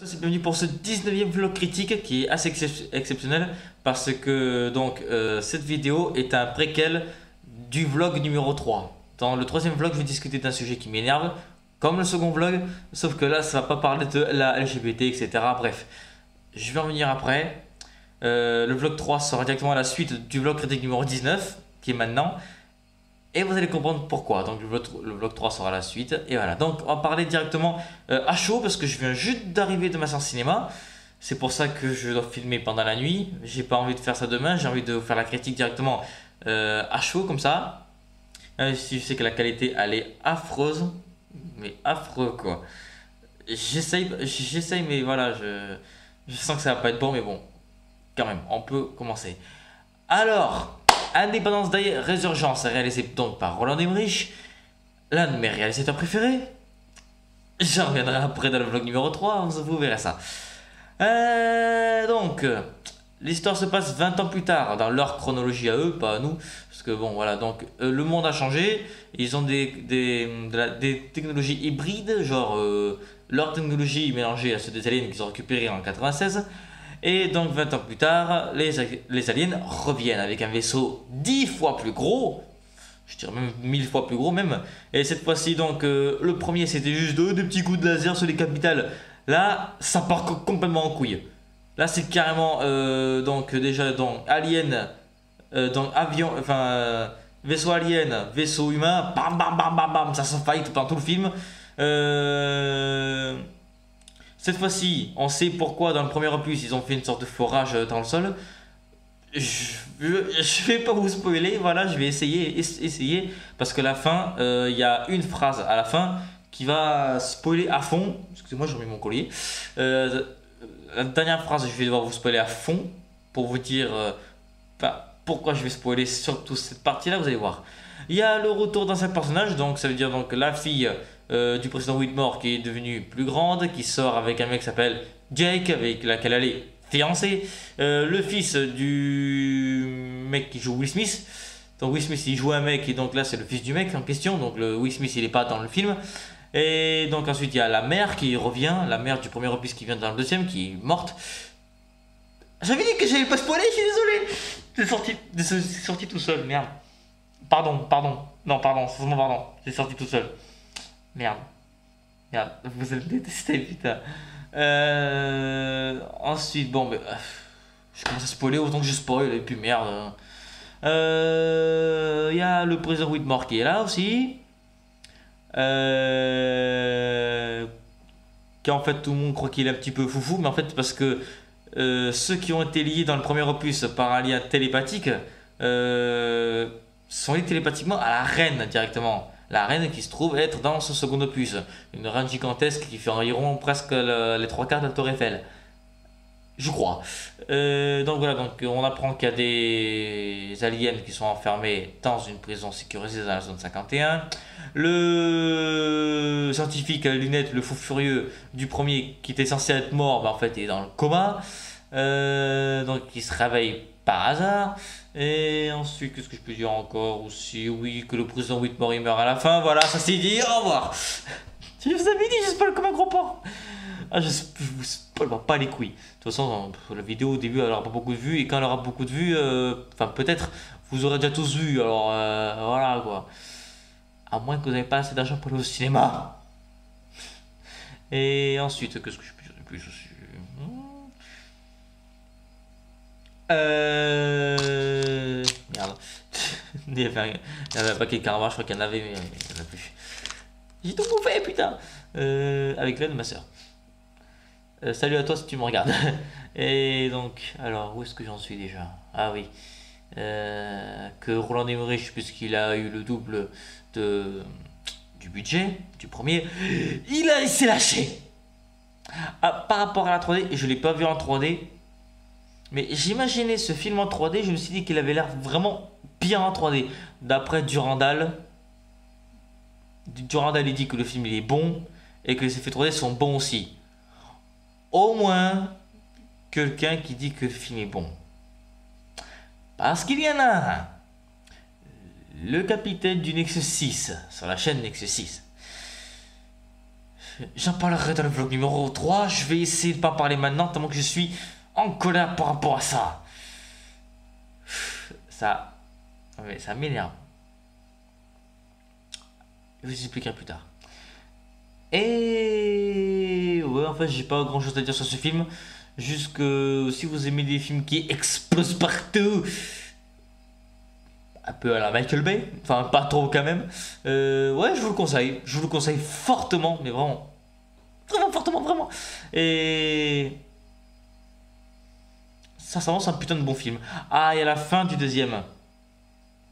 Bienvenue pour ce 19e vlog critique qui est assez exceptionnel parce que cette vidéo est un préquel du vlog numéro 3. Dans le troisième vlog, je vais discuter d'un sujet qui m'énerve, comme le second vlog, sauf que là, ça va pas parler de la LGBT, etc. Bref, je vais en revenir après. Le vlog 3 sera directement à la suite du vlog critique numéro 19, qui est maintenant. Et vous allez comprendre pourquoi. Donc le vlog 3 sera la suite. Et voilà. Donc on va parler directement à chaud parce que je viens juste d'arriver de ma séance cinéma. C'est pour ça que je dois filmer pendant la nuit. J'ai pas envie de faire ça demain. J'ai envie de vous faire la critique directement à chaud comme ça. Si je sais que la qualité elle est affreuse. Mais affreux quoi. J'essaye mais voilà. Je sens que ça va pas être bon. Mais bon. Quand même. On peut commencer. Alors. Indépendance Day Résurgence, réalisé donc par Roland Emmerich, l'un de mes réalisateurs préférés. J'en reviendrai après dans le vlog numéro 3, vous verrez ça. L'histoire se passe 20 ans plus tard, dans leur chronologie à eux, pas à nous. Parce que bon, voilà, donc le monde a changé. Ils ont des technologies hybrides, genre leur technologie mélangée à ceux des aliens qu'ils ont récupérés en 96. Et donc 20 ans plus tard, les aliens reviennent avec un vaisseau 10 fois plus gros, je dirais même 1000 fois plus gros même. Et cette fois-ci donc le premier c'était juste des petits coups de laser sur les capitales. Là ça part complètement en couille. Là c'est carrément déjà dans Alien, dans avion, vaisseau alien, vaisseau humain, bam bam bam bam bam, ça se fight pendant tout le film. Cette fois-ci, on sait pourquoi dans le premier opus ils ont fait une sorte de forage dans le sol. Je vais pas vous spoiler, voilà, je vais essayer parce que la fin, il y a une phrase à la fin qui va spoiler à fond. Excusez-moi, j'ai remis mon collier. La dernière phrase, je vais devoir vous spoiler à fond pour vous dire pourquoi je vais spoiler surtout cette partie-là, vous allez voir. Il y a le retour d'un seul personnage, donc ça veut dire donc la fille du président Whitmore qui est devenue plus grande, qui sort avec un mec qui s'appelle Jake, avec laquelle elle est fiancée. Le fils du mec qui joue Will Smith. Donc Will Smith il joue un mec et donc là c'est le fils du mec en question. Donc le Will Smith il est pas dans le film. Et donc ensuite il y a la mère qui revient, la mère du premier opus qui vient dans le deuxième qui est morte. J'avais dit que j'allais pas spoiler, je suis désolé. C'est sorti tout seul, merde. Pardon. Non, pardon, c'est sorti tout seul. Merde. Merde, vous allez me détester, putain. Ensuite, bon, mais. Je commence à spoiler autant que je spoil, et puis merde. Il y a le président Whitmore qui est là aussi. Qui en fait, tout le monde croit qu'il est un petit peu foufou, mais en fait, parce que ceux qui ont été liés dans le premier opus par un lien télépathique sont liés télépathiquement à la reine directement. La reine qui se trouve être dans ce second opus. Une reine gigantesque qui fait environ presque les trois quarts de la Tour Eiffel. Je crois. Donc voilà, donc on apprend qu'il y a des aliens qui sont enfermés dans une prison sécurisée dans la zone 51. Le scientifique à lunettes, le fou furieux du premier qui était censé être mort, en fait est dans le coma. Donc il se réveille par hasard. Et ensuite, qu'est-ce que je peux dire encore aussi? Oui, que le président Whitmore il meurt à la fin. Voilà, ça c'est dit. Au revoir. Je vous avais dit, je spoil comme un gros porc. Ah, je vous spoil pas les couilles. De toute façon, la vidéo au début elle aura pas beaucoup de vues. Et quand elle aura beaucoup de vues, peut-être vous aurez déjà tous vu. Alors voilà quoi. À moins que vous n'avez pas assez d'argent pour aller au cinéma. Et ensuite, qu'est-ce que je peux dire de plus aussi? Merde. Il y avait un paquet de caramars, je crois qu'il y en avait, mais il n'y en a plus. J'ai tout bouffé, putain. Avec l'aide de ma soeur. Salut à toi si tu me regardes. Et donc, alors, où est-ce que j'en suis déjà? Ah oui. Que Roland Emmerich, puisqu'il a eu le double du budget du premier, il s'est lâché. Ah, par rapport à la 3D, je ne l'ai pas vu en 3D. Mais j'imaginais ce film en 3D, je me suis dit qu'il avait l'air vraiment bien en 3D. D'après Durandal, il dit que le film il est bon et que les effets 3D sont bons aussi. Au moins, quelqu'un qui dit que le film est bon. Parce qu'il y en a un. Le capitaine du Nexus 6, sur la chaîne Nexus 6. J'en parlerai dans le vlog numéro 3. Je vais essayer de pas en parler maintenant, tellement que je suis en colère par rapport à ça. Ça m'énerve. Je vous expliquerai plus tard. Et ouais, en fait, j'ai pas grand chose à dire sur ce film. Juste que si vous aimez des films qui explosent partout, un peu à la Michael Bay, enfin pas trop quand même, ouais, je vous le conseille. Je vous le conseille fortement, mais vraiment, vraiment fortement, vraiment. Et ça s'avance un putain de bon film. Ah, et à la fin du deuxième,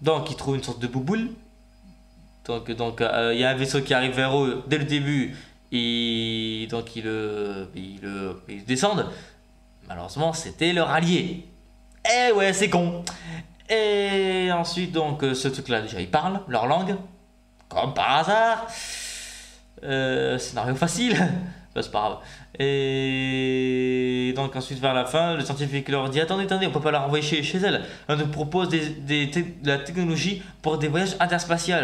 donc il trouve une sorte de bouboule. Donc, il y a un vaisseau qui arrive vers eux dès le début et donc ils descendent. Malheureusement, c'était leur allié. Eh ouais, c'est con. Et ensuite, donc, ce truc-là, déjà, ils parlent leur langue, comme par hasard. Scénario facile. Bah, c'est pas grave. Et donc, ensuite, vers la fin, le scientifique leur dit: attendez, attendez, on peut pas la renvoyer chez elle. On nous propose de la technologie pour des voyages interspatiaux.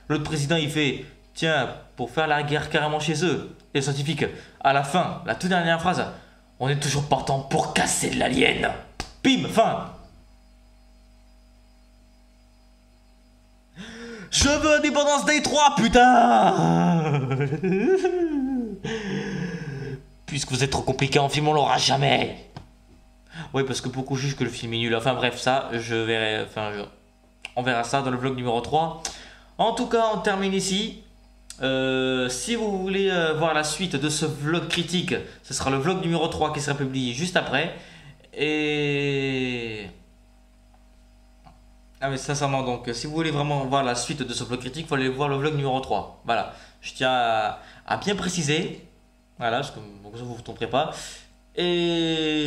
L'autre président, il fait: tiens, pour faire la guerre carrément chez eux. Et le scientifique, à la fin, la toute dernière phrase: on est toujours partant pour casser de l'alien. Pim, fin. Je veux Independence Day 3, putain. Puisque vous êtes trop compliqué en film, on l'aura jamais. Oui, parce que beaucoup jugent que le film est nul. Enfin bref, ça, on verra ça dans le vlog numéro 3. En tout cas, on termine ici. Si vous voulez voir la suite de ce vlog critique, ce sera le vlog numéro 3 qui sera publié juste après. Et... ah mais sincèrement, donc si vous voulez vraiment voir la suite de ce vlog critique, il faut aller voir le vlog numéro 3. Voilà, je tiens à bien préciser. Voilà, parce que vous ne vous tromperez pas. Et